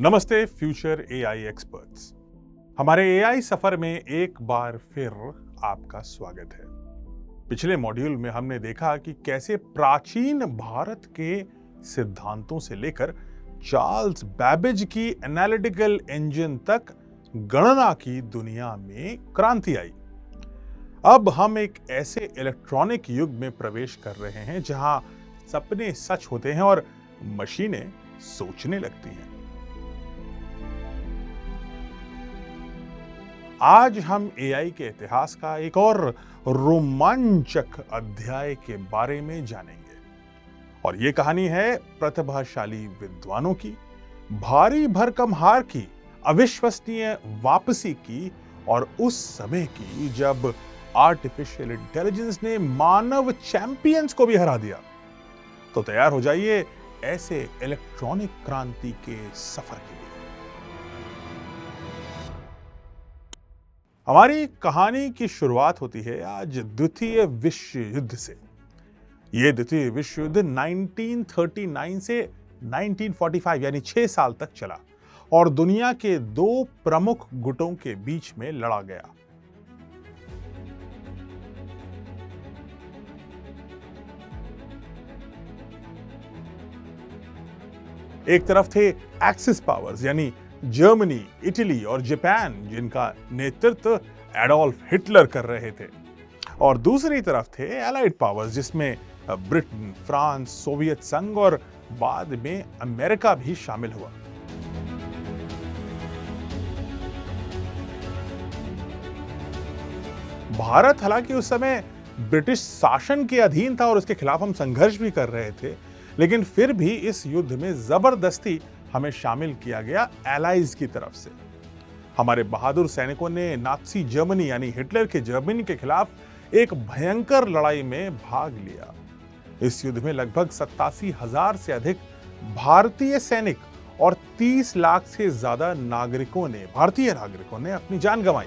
नमस्ते future AI experts. हमारे AI सफर में एक बार फिर आपका स्वागत है। पिछले मॉड्यूल में हमने देखा कि कैसे प्राचीन भारत के सिद्धांतों से लेकर चार्ल्स बैबेज की एनालिटिकल इंजन तक गणना की दुनिया में क्रांति आई। अब हम एक ऐसे इलेक्ट्रॉनिक युग में प्रवेश कर रहे हैं जहां सपने सच होते हैं और मशीनें सोचने लगती हैं। आज हम एआई के इतिहास का एक और रोमांचक अध्याय के बारे में जानेंगे और ये कहानी है प्रतिभाशाली विद्वानों की, भारी भरकम हार की, अविश्वसनीय वापसी की और उस समय की जब आर्टिफिशियल इंटेलिजेंस ने मानव चैंपियंस को भी हरा दिया। तो तैयार हो जाइए ऐसे इलेक्ट्रॉनिक क्रांति के सफर के लिए। हमारी कहानी की शुरुआत होती है आज द्वितीय विश्व युद्ध से। यह द्वितीय विश्व युद्ध 1939 से 1945 यानी 6 साल तक चला और दुनिया के दो प्रमुख गुटों के बीच में लड़ा गया। एक तरफ थे एक्सिस पावर्स यानी जर्मनी, इटली और जापान, जिनका नेतृत्व एडोल्फ हिटलर कर रहे थे, और दूसरी तरफ थे एलाइड पावर्स जिसमें ब्रिटेन, फ्रांस, सोवियत संघ और बाद में अमेरिका भी शामिल हुआ। भारत हालांकि उस समय ब्रिटिश शासन के अधीन था और उसके खिलाफ हम संघर्ष भी कर रहे थे, लेकिन फिर भी इस युद्ध में जबरदस्ती हमें शामिल किया गया एलाइज की तरफ से। हमारे बहादुर सैनिकों ने नाज़ी जर्मनी यानी हिटलर के जर्मनी के खिलाफ एक भयंकर लड़ाई में भाग लिया। इस युद्ध में लगभग 87,000 से अधिक भारतीय सैनिक और 30 लाख से ज्यादा भारतीय नागरिकों ने अपनी जान गंवाई।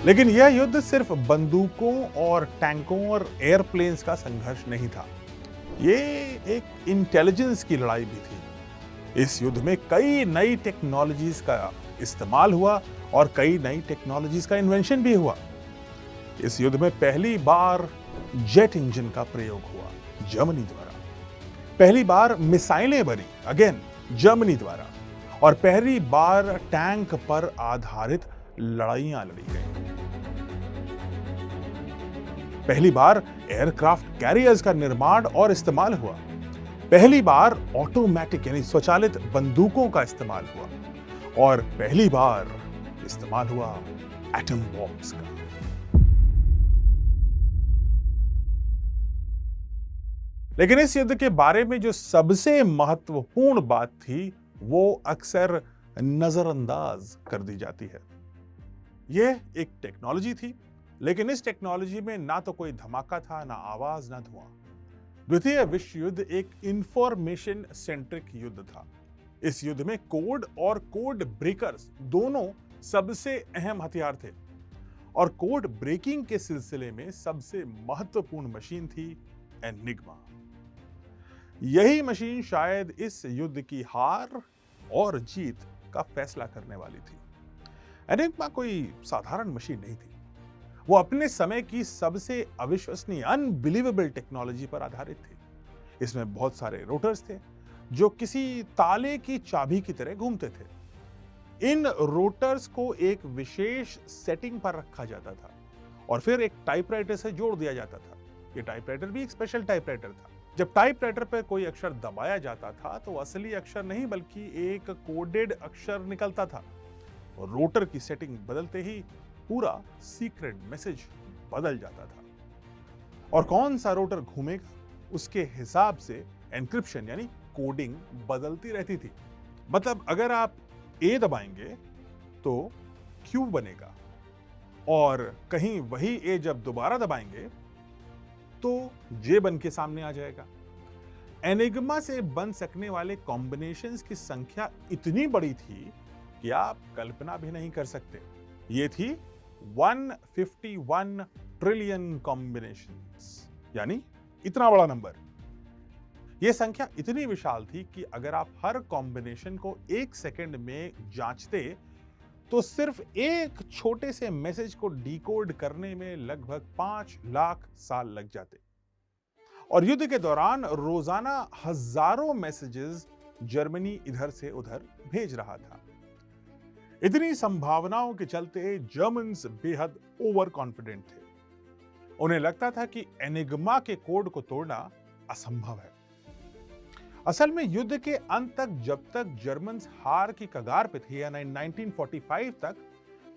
लेकिन यह युद्ध सिर्फ बंदूकों और टैंकों और एयरप्लेन्स का संघर्ष नहीं था, ये एक इंटेलिजेंस की लड़ाई भी थी। इस युद्ध में कई नई टेक्नोलॉजीज का इस्तेमाल हुआ और कई नई टेक्नोलॉजीज का इन्वेंशन भी हुआ। इस युद्ध में पहली बार जेट इंजन का प्रयोग हुआ जर्मनी द्वारा, पहली बार मिसाइलें बनी अगेन जर्मनी द्वारा, और पहली बार टैंक पर आधारित लड़ाइयां लड़ी गई। पहली बार एयरक्राफ्ट कैरियर्स का निर्माण और इस्तेमाल हुआ। पहली बार ऑटोमेटिक यानी स्वचालित बंदूकों का इस्तेमाल हुआ और पहली बार इस्तेमाल हुआ एटम बॉम्ब्स का। लेकिन इस युद्ध के बारे में जो सबसे महत्वपूर्ण बात थी वो अक्सर नजरअंदाज कर दी जाती है। यह एक टेक्नोलॉजी थी, लेकिन इस टेक्नोलॉजी में ना तो कोई धमाका था, ना आवाज, ना धुआं। द्वितीय विश्व युद्ध एक इंफॉर्मेशन सेंट्रिक युद्ध था। इस युद्ध में कोड और कोड ब्रेकर्स दोनों सबसे अहम हथियार थे, और कोड ब्रेकिंग के सिलसिले में सबसे महत्वपूर्ण मशीन थी एनिग्मा। यही मशीन शायद इस युद्ध की हार और जीत का फैसला करने वाली थी। एनिग्मा कोई साधारण मशीन नहीं थी, वो अपने समय की सबसे अविश्वसनीय अनबिलीवेबल टेक्नोलॉजी पर आधारित थी। इसमें बहुत सारे रोटर्स थे जो किसी ताले की चाबी की तरह घूमते थे। इन रोटर्स को एक विशेष सेटिंग पर रखा जाता था और फिर एक टाइपराइटर से जोड़ दिया जाता था। ये टाइपराइटर भी एक स्पेशल टाइपराइटर था। जब टाइपराइटर पर कोई अक्षर दबाया जाता था तो असली अक्षर नहीं बल्कि एक कोडेड अक्षर निकलता था, और रोटर की सेटिंग बदलते ही पूरा सीक्रेट मैसेज बदल जाता था। और कौन सा रोटर घूमेगा उसके हिसाब से एन्क्रिप्शन यानी कोडिंग बदलती रहती थी। मतलब अगर आप ए दबाएंगे तो क्यू बनेगा, और कहीं वही ए जब दोबारा दबाएंगे तो जे बन के सामने आ जाएगा। एनिग्मा से बन सकने वाले कॉम्बिनेशंस की संख्या इतनी बड़ी थी कि आप कल्पना भी नहीं कर सकते। ये थी 151 ट्रिलियन कॉम्बिनेशंस, यानी इतना बड़ा नंबर। यह संख्या इतनी विशाल थी कि अगर आप हर कॉम्बिनेशन को 1 सेकंड में जांचते तो सिर्फ एक छोटे से मैसेज को डिकोड करने में लगभग 5 लाख साल लग जाते। और युद्ध के दौरान रोजाना हजारों मैसेजेस जर्मनी इधर से उधर भेज रहा था। इतनी संभावनाओं के चलते जर्मन्स बेहद ओवर कॉन्फिडेंट थे। उन्हें लगता था कि एनिग्मा के कोड को तोड़ना असंभव है। असल में युद्ध के अंत तक, जब तक जर्मन्स हार की कगार पे थे, यानी 1945 तक,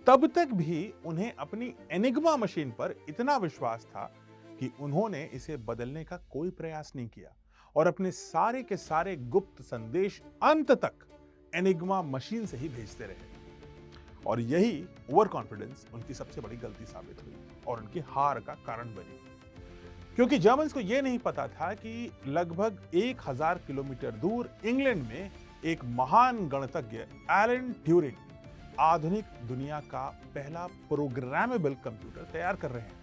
तब तक भी उन्हें अपनी एनिग्मा मशीन पर इतना विश्वास था कि उन्होंने इसे बदलने का कोई प्रयास नहीं किया और अपने सारे के सारे गुप्त संदेश अंत तक एनिग्मा मशीन से ही भेजते रहे। और यही ओवर कॉन्फिडेंस उनकी सबसे बड़ी गलती साबित हुई और उनकी हार का कारण बनी, क्योंकि जर्मन्स को यह नहीं पता था कि लगभग 1000 किलोमीटर दूर इंग्लैंड में एक महान गणितज्ञ एलन ट्यूरिंग आधुनिक दुनिया का पहला प्रोग्रामेबल कंप्यूटर तैयार कर रहे हैं।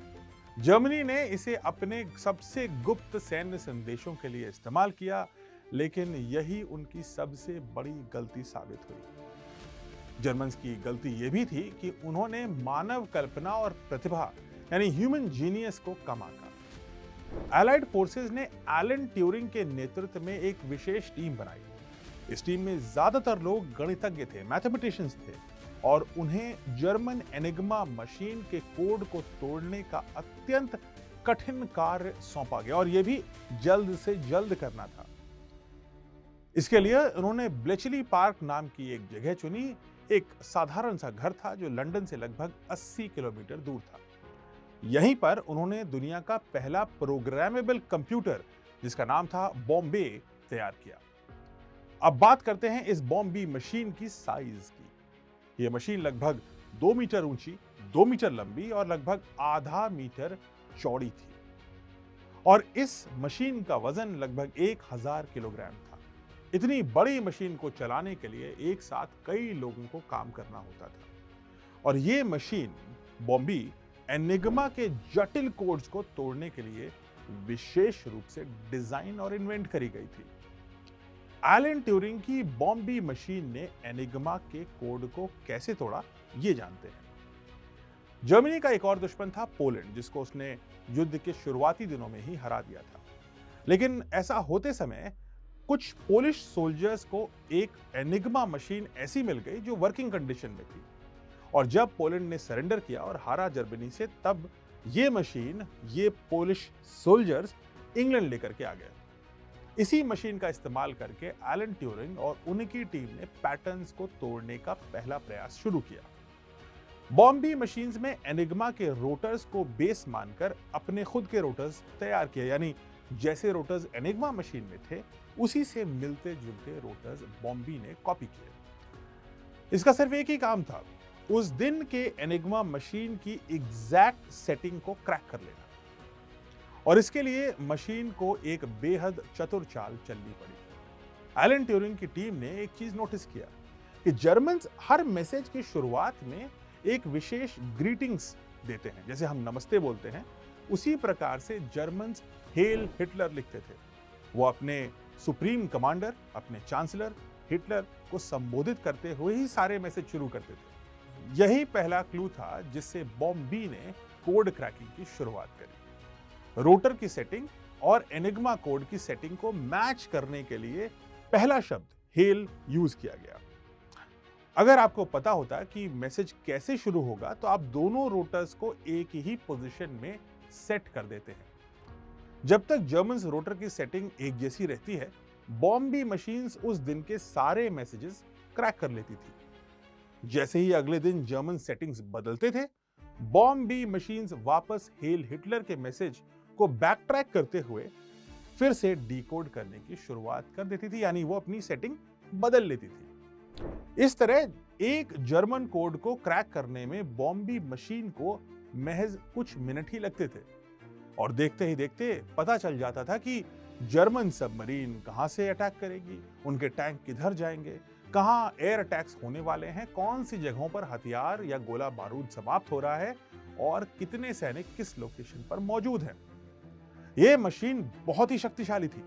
जर्मनी ने इसे अपने सबसे गुप्त सैन्य संदेशों के लिए इस्तेमाल किया, लेकिन यही उनकी सबसे बड़ी गलती साबित हुई। जर्मन्स की गलती यह भी थी कि उन्होंने मानव कल्पना और प्रतिभा यानी ह्यूमन जीनियस को कम आंका। एलाइड फोर्सेस ने एलन ट्यूरिंग के नेतृत्व में एक विशेष टीम बनाई। इस टीम में ज्यादातर लोग गणितज्ञ थे, मैथमेटिशियंस थे, और उन्हें जर्मन एनिग्मा मशीन के कोड को तोड़ने का अत्यंत कठिन कार्य सौंपा गया और यह भी जल्द से जल्द करना था। इसके लिए उन्होंने ब्लेचली पार्क नाम की एक जगह चुनी। एक साधारण सा घर था जो लंदन से लगभग 80 किलोमीटर दूर था। यहीं पर उन्होंने दुनिया का पहला प्रोग्रामेबल कंप्यूटर, जिसका नाम था बॉम्बे, तैयार किया। अब बात करते हैं इस बॉम्बे मशीन की साइज की। यह मशीन लगभग 2 मीटर ऊंची, 2 मीटर लंबी और लगभग आधा मीटर चौड़ी थी। और इस मशीन का वजन लगभग 1000 किलोग्राम था। इतनी बड़ी मशीन को चलाने के लिए एक साथ कई लोगों को काम करना होता था। और यह मशीन बॉम्बे एनिग्मा के जटिल कोड्स को तोड़ने के लिए विशेष रूप से डिजाइन और इन्वेंट करी गई थी। एलन ट्यूरिंग की बॉम्बे मशीन ने एनिग्मा के कोड को कैसे तोड़ा, ये जानते हैं। जर्मनी का एक और दुश्मन था पोलैंड, जिसको उसने युद्ध के शुरुआती दिनों में ही हरा दिया था। लेकिन ऐसा होते समय कुछ पोलिश सोल्जर्स को एक एनिग्मा मशीन ऐसी मिल गई जो वर्किंग कंडीशन में थी। और जब पोलैंड ने सरेंडर किया और हारा जर्मनी से, तब ये मशीन, ये पोलिश सोल्जर्स इंग्लैंड लेकर के आ गए। इसी मशीन का इस्तेमाल करके एलन ट्यूरिंग और उनकी टीम ने पैटर्न्स को तोड़ने का पहला प्रयास शुरू किया। बॉम्बे मशीन्स में एनिग्मा के रोटर्स को बेस मानकर अपने खुद के रोटर्स तैयार किए, यानी जैसे रोटर्स एनिग्मा मशीन में थे उसी से मिलते जुलते रोटर्स बॉम्बे ने कॉपी किए। इसका सिर्फ एक ही काम था, उस दिन के एनिग्मा मशीन की एग्जैक्ट सेटिंग को क्रैक कर लेना। और इसके लिए मशीन को एक बेहद चतुर चाल चलनी पड़ी। एलन ट्यूरिंग की टीम ने एक चीज नोटिस किया कि जर्मन्स हर मैसेज की शुरुआत में एक विशेष ग्रीटिंग्स देते हैं। जैसे हम नमस्ते बोलते हैं, उसी प्रकार से जर्मन्स हेल हिटलर लिखते थे। वो अपने सुप्रीम कमांडर, अपने चांसलर हिटलर को संबोधित करते हुए ही सारे मैसेज शुरू करते थे। यही पहला क्लू था जिससे बॉम्बे ने कोड क्रैकिंग की शुरुआत करी। रोटर की सेटिंग और एनिग्मा कोड की सेटिंग को मैच करने के लिए पहला शब्द हेल यूज किया गया। अगर आपको पता होता कि मैसेज कैसे शुरू होगा, तो आप दोनों रोटर्स को एक ही पोजीशन में सेट कर देते हैं। जब तक जर्मन्स रोटर की सेटिंग एक जैसी रहती है, बॉम्बे मशीन्स उस दिन के सारे मैसेजेस क्रैक कर लेती थी। जैसे ही अगले दिन जर्मन सेटिंग्स बदलते थे, बॉम्बे मशीन्स वापस हेल हिटलर के मैसेज को बैक ट्रैक करते हुए फिर से डिकोड करने की शुरुआत कर देती थी, यानी वो अपनी सेटिंग बदल लेती थी। इस तरह एक जर्मन कोड को क्रैक करने में बॉम्बे मशीन को महज कुछ मिनट ही लगते थे और देखते ही देखते पता चल जाता था कि जर्मन सबमरीन कहां से अटैक करेगी, उनके टैंक किधर जाएंगे, कहां एयर अटैक्स होने वाले हैं, कौन सी जगहों पर हथियार या गोला बारूद समाप्त हो रहा है और कितने सैनिक किस लोकेशन पर मौजूद हैं। यह मशीन बहुत ही शक्तिशाली थी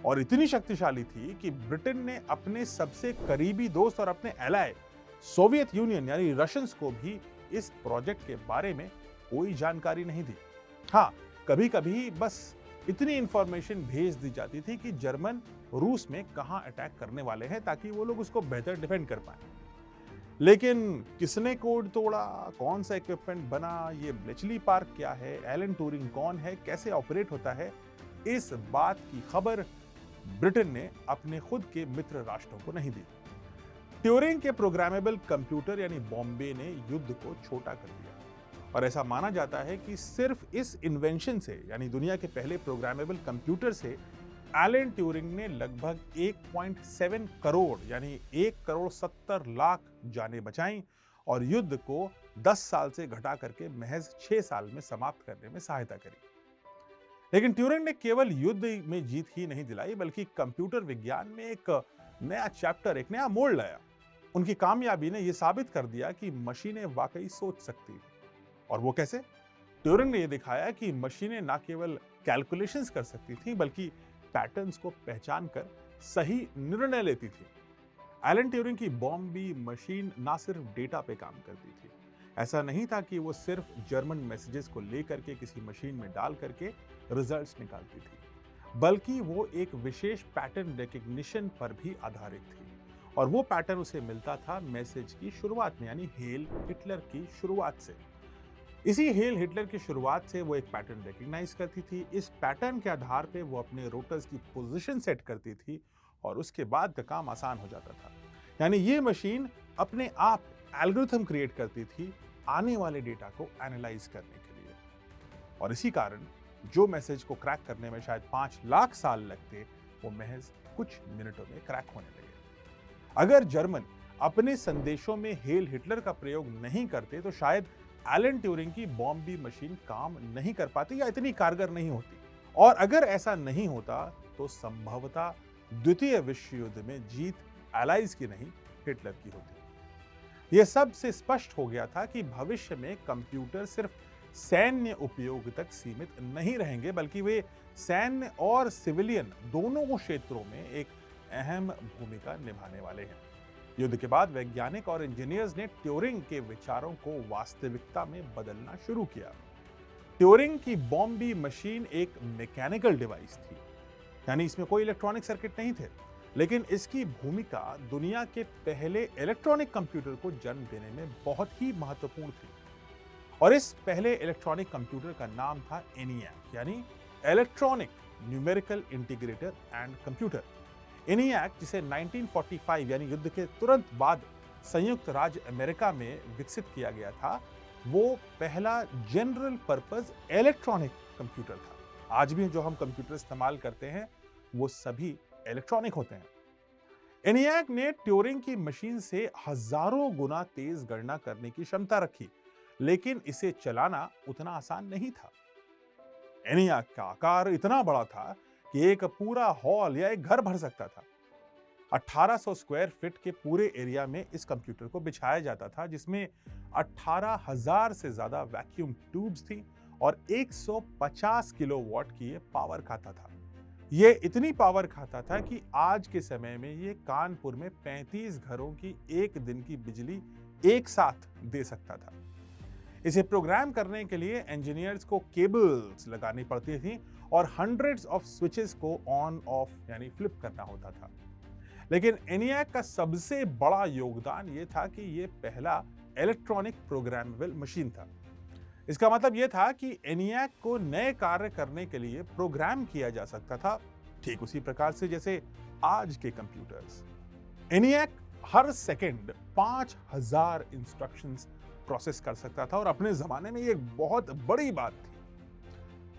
और इतनी शक्तिशाली थी कि ब्रिटेन ने अपने सबसे करीबी दोस्त और अपने एलाय सोवियत यूनियन यानी रशियंस को भी इस प्रोजेक्ट के बारे में कोई जानकारी नहीं दी। हाँ, कभी कभी बस इतनी इंफॉर्मेशन भेज दी जाती थी कि जर्मन रूस में कहां अटैक करने वाले हैं ताकि वो लोग उसको बेहतर डिफेंड कर पाए। लेकिन किसने कोड तोड़ा, कौन सा इक्विपमेंट बना, ये ब्लेचली पार्क क्या है, एलन ट्यूरिंग कौन है, कैसे ऑपरेट होता है, इस बात की खबर ब्रिटेन ने अपने खुद के मित्र राष्ट्रों को नहीं दी। ट्यूरिंग के प्रोग्रामेबल कंप्यूटर यानी बॉम्बे ने युद्ध को छोटा कर दिया और ऐसा माना जाता है कि सिर्फ इस इन्वेंशन से यानी दुनिया के पहले प्रोग्रामेबल कंप्यूटर से एलन ट्यूरिंग ने लगभग 1.7 करोड़ यानी 1,70,00,000 जानें बचाईं और युद्ध को 10 साल से घटा करके महज 6 साल में समाप्त करने में सहायता करी। लेकिन ट्यूरिंग ने केवल युद्ध में जीत ही नहीं दिलाई बल्कि कंप्यूटर विज्ञान में एक नया चैप्टर, एक नया मोड़ लाया। उनकी कामयाबी ने यह साबित कर दिया कि मशीनें वाकई सोच सकती हैं। और वो कैसे? ट्यूरिंग ने यह दिखाया कि मशीनें न केवल कैलकुलेशंस कर सकती थीं बल्कि पैटर्न्स को पहचान कर सही निर्णय लेती थी। एलन ट्यूरिंग की बॉम्बी मशीन ना सिर्फ डेटा पे काम करती थी, ऐसा नहीं था कि वो सिर्फ जर्मन मैसेजेस को लेकर के किसी मशीन में डाल करके रिजल्ट्स निकालती थी, बल्कि वो एक विशेष पैटर्न रिकग्निशन पर भी आधारित थी। और वो पैटर्न उसे मिलता था मैसेज की शुरुआत में यानी हेल हिटलर की शुरुआत से। इसी हेल हिटलर की शुरुआत से वो एक पैटर्न रिकग्नाइज करती थी। इस पैटर्न के आधार पे वो अपने रोटर्स की पोजीशन सेट करती थी और उसके बाद का काम आसान हो जाता था। यानी ये मशीन अपने आप एल्गोरिथम क्रिएट करती थी आने वाले डेटा को एनालाइज करने के लिए। और इसी कारण जो मैसेज को क्रैक करने में शायद 5 लाख साल लगते, वो महज कुछ मिनटों में क्रैक होने लगे। अगर जर्मन अपने संदेशों में हेल हिटलर का प्रयोग नहीं करते तो शायद एलन ट्यूरिंग की बॉम्बी मशीन काम नहीं कर पाती या इतनी कारगर नहीं होती। और अगर ऐसा नहीं होता तो संभवतः द्वितीय विश्व युद्ध में जीत एलाइज की नहीं, हिटलर की होती। यह सबसे स्पष्ट हो गया था कि भविष्य में कंप्यूटर सिर्फ सैन्य उपयोग तक सीमित नहीं रहेंगे बल्कि वे सैन्य और सिविलियन दोनों क्षेत्रों में एक अहम भूमिका निभाने वाले हैं। युद्ध के बाद वैज्ञानिक और इंजीनियर्स ने ट्यूरिंग के विचारों को वास्तविकता में बदलना शुरू किया। ट्यूरिंग की बॉम्बी मशीन एक मैकेनिकल डिवाइस थी, यानी इसमें कोई इलेक्ट्रॉनिक सर्किट नहीं थे, लेकिन इसकी भूमिका दुनिया के पहले इलेक्ट्रॉनिक कंप्यूटर को जन्म देने में बहुत ही महत्वपूर्ण थी। और इस पहले इलेक्ट्रॉनिक कंप्यूटर का नाम था एनियाक यानी electronic numerical integrator and computer. ENIAC जिसे 1945 यानी युद्ध के तुरंत बाद संयुक्त राज्य अमेरिका में विकसित किया गया था, वो पहला जनरल पर्पस इलेक्ट्रॉनिक कंप्यूटर था। आज भी जो हम कंप्यूटर इस्तेमाल करते हैं वो सभी इलेक्ट्रॉनिक होते हैं। एनियाक ने ट्यूरिंग की मशीन से हजारों गुना तेज गणना करने की क्षमता रखी, लेकिन इसे चलाना उतना आसान नहीं था। एनियाक का आकार इतना बड़ा था कि एक पूरा हॉल या एक घर भर सकता था। 1800 स्क्वायर फीट के पूरे एरिया में इस कंप्यूटर को बिछाया जाता था, जिसमें 18,000 से ज्यादा वैक्यूम ट्यूब्स थी और 150 किलोवाट की ये पावर खाता था। ये इतनी पावर खाता था कि आज के समय में ये कानपुर में 35 घरों की एक दिन की बिजली एक साथ दे सकता था। इसे प्रोग्राम करने के लिए इंजीनियर्स को केबल्स लगानी पड़ती थी और हंड्रेड्स ऑफ स्विचेस को ऑन ऑफ यानी फ्लिप करना होता था। लेकिन एनियाक का सबसे बड़ा योगदान यह था कि यह पहला इलेक्ट्रॉनिक प्रोग्रामेबल मशीन था। इसका मतलब यह था कि एनियाक को नए कार्य करने के लिए प्रोग्राम किया जा सकता था, ठीक उसी प्रकार से जैसे आज के कंप्यूटर्स। एनियाक हर सेकंड 5000 इंस्ट्रक्शंस प्रोसेस कर सकता था और अपने जमाने में ये एक बहुत बड़ी बात थी।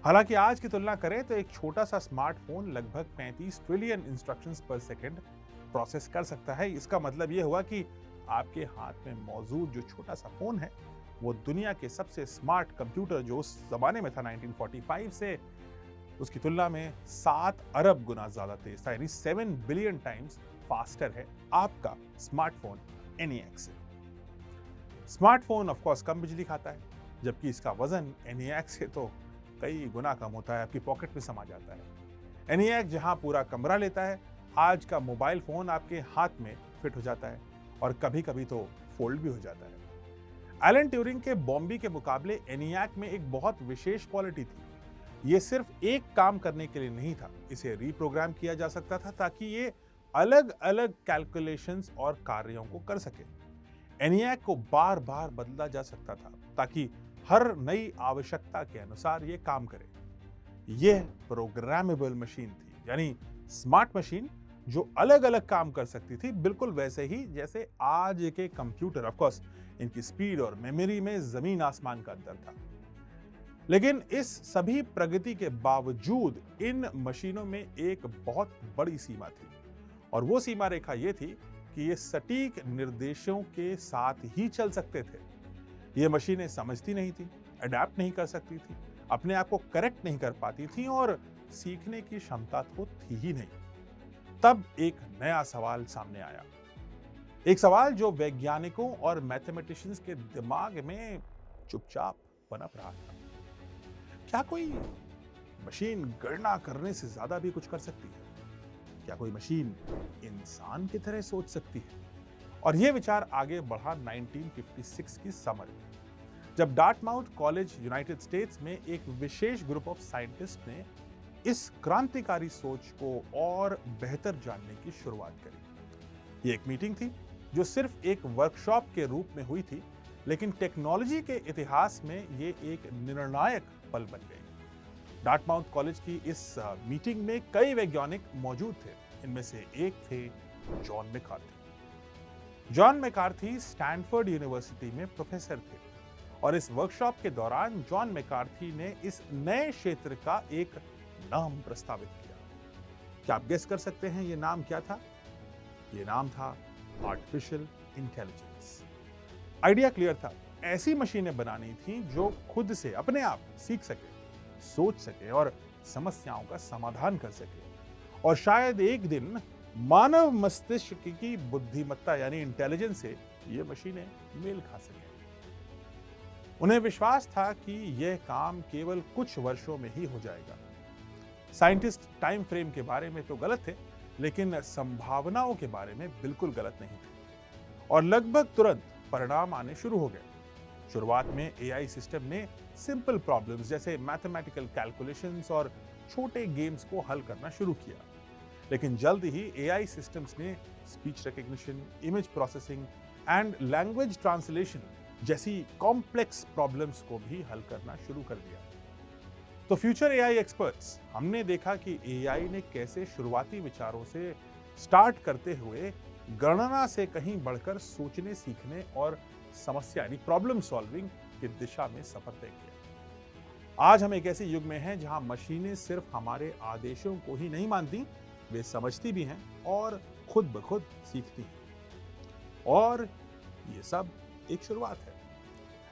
हालांकि आज की तुलना करें तो एक छोटा सा स्मार्टफोन लगभग 35 ट्रिलियन इंस्ट्रक्शंस पर सेकंड प्रोसेस कर सकता है। इसका मतलब यह हुआ कि आपके हाथ में मौजूद जो छोटा सा फोन है वो दुनिया के सबसे स्मार्ट कंप्यूटर जो उस जमाने में था 1945 से, उसकी तुलना में 7 अरब गुना ज्यादा तेज था, यानी 7 बिलियन टाइम्स फास्टर है आपका स्मार्टफोन एनियाक से। स्मार्टफोन ऑफ कोर्स कम बिजली खाता है, जबकि इसका वजन एनियाक से तो कई गुना कम होता है, आपकी पॉकेट में समा जाता है। ENIAC जहां पूरा कमरा लेता है, आज का मोबाइल फोन आपके हाथ में फिट हो जाता है और कभी कभी तो फोल्ड भी हो जाता है। एलन ट्यूरिंग के बॉम्बी के मुकाबले ENIAC में एक बहुत विशेष क्वालिटी थी। ये सिर्फ एक काम करने के लिए नहीं था, इसे रीप्रोग्राम किया जा सकता था ताकि ये अलग अलग कैलकुलेशंस और कार्यों को कर सके। ENIAC को बार बार बदला जा सकता था ताकि हर नई आवश्यकता के अनुसार ये काम करे। यह प्रोग्रामेबल मशीन थी, यानी स्मार्ट मशीन जो अलग अलग काम कर सकती थी, बिल्कुल वैसे ही जैसे आज के कंप्यूटर। ऑफ कोर्स इनकी स्पीड और मेमोरी में जमीन आसमान का अंतर था, लेकिन इस सभी प्रगति के बावजूद इन मशीनों में एक बहुत बड़ी सीमा थी, और वो सीमा रेखा ये थी कि ये सटीक निर्देशों के साथ ही चल सकते थे। ये मशीनें समझती नहीं थी, अडैप्ट नहीं कर सकती थी, अपने आप को करेक्ट नहीं कर पाती थी और सीखने की क्षमता तो थी ही नहीं। तब एक नया सवाल सामने आया, एक सवाल जो वैज्ञानिकों और मैथमेटिशियंस के दिमाग में चुपचाप पनप रहा था। क्या कोई मशीन गणना करने से ज्यादा भी कुछ कर सकती है? क्या कोई मशीन इंसान की तरह सोच सकती है? और यह विचार आगे बढ़ा 1956 की समर में, जब डार्टमाउथ कॉलेज यूनाइटेड स्टेट्स में एक विशेष ग्रुप ऑफ साइंटिस्ट ने इस क्रांतिकारी सोच को और बेहतर जानने की शुरुआत करी। यह एक मीटिंग थी जो सिर्फ एक वर्कशॉप के रूप में हुई थी, लेकिन टेक्नोलॉजी के इतिहास में यह एक निर्णायक पल बन गई। डार्टमाउथ कॉलेज की इस मीटिंग में कई वैज्ञानिक मौजूद थे। इनमें से एक थे John McCarthy. John McCarthy Stanford university में प्रोफेसर थे, और इस वर्कशॉप के दौरान जॉन मैकार्थी ने इस नए क्षेत्र का एक नाम प्रस्तावित किया। क्या आप गेस कर सकते हैं ये नाम क्या था? ये नाम था आर्टिफिशियल इंटेलिजेंस। आइडिया क्लियर था, ऐसी मशीनें बनानी थी जो खुद से अपने आप सीख सके, सोच सके और समस्याओं का समाधान कर सके, और शायद एक दिन मानव मस्तिष्क की बुद्धिमत्ता यानी इंटेलिजेंस से ये मशीनें मेल खा सके। उन्हें विश्वास था कि यह काम केवल कुछ वर्षों में ही हो जाएगा। साइंटिस्ट टाइम फ्रेम के बारे में तो गलत थे, लेकिन संभावनाओं के बारे में बिल्कुल गलत नहीं थे, और लगभग तुरंत परिणाम आने शुरू हो गए। शुरुआत में एआई सिस्टम ने सिंपल प्रॉब्लम्स जैसे मैथमेटिकल कैलकुलेशंस और छोटे गेम्स को हल करना शुरू किया, लेकिन जल्द ही एआई सिस्टम्स ने speech recognition, image processing and language translation जैसी कॉम्प्लेक्स प्रॉब्लम्स को भी हल करना शुरू कर दिया। तो फ्यूचर एआई एक्सपर्ट्स, हमने देखा कि एआई ने कैसे शुरुआती विचारों से स्टार्ट करते हुए गणना से कहीं बढ़कर सोचने, सीखने और समस्या यानी प्रॉब्लम सॉल्विंग की दिशा में सफर तय किया। आज हम एक ऐसे युग में हैं जहां मशीनें सिर्फ हमारे आदेशों को ही नहीं मानती, वे समझती भी हैं और खुद ब खुद सीखती हैं। और ये सब एक शुरुआत है।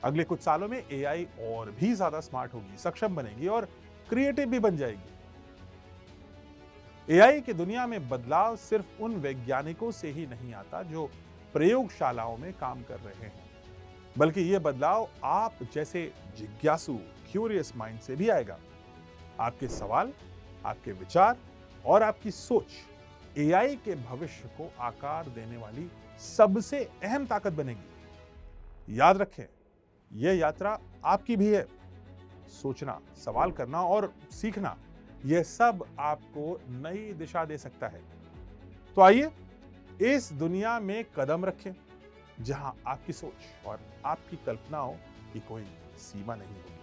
अगले कुछ सालों में एआई और भी ज्यादा स्मार्ट होगी, सक्षम बनेगी और क्रिएटिव भी बन जाएगी। एआई की दुनिया में बदलाव सिर्फ उन वैज्ञानिकों से ही नहीं आता जो प्रयोगशालाओं में काम कर रहे हैं, बल्कि यह बदलाव आप जैसे जिज्ञासु, क्यूरियस माइंड से भी आएगा। आपके सवाल, आपके विचार और आपकी सोच एआई के भविष्य को आकार देने वाली सबसे अहम ताकत बनेगी। याद रखें, यह यात्रा आपकी भी है। सोचना, सवाल करना और सीखना, यह सब आपको नई दिशा दे सकता है। तो आइए इस दुनिया में कदम रखें जहां आपकी सोच और आपकी कल्पनाओं की कोई सीमा नहीं होगी।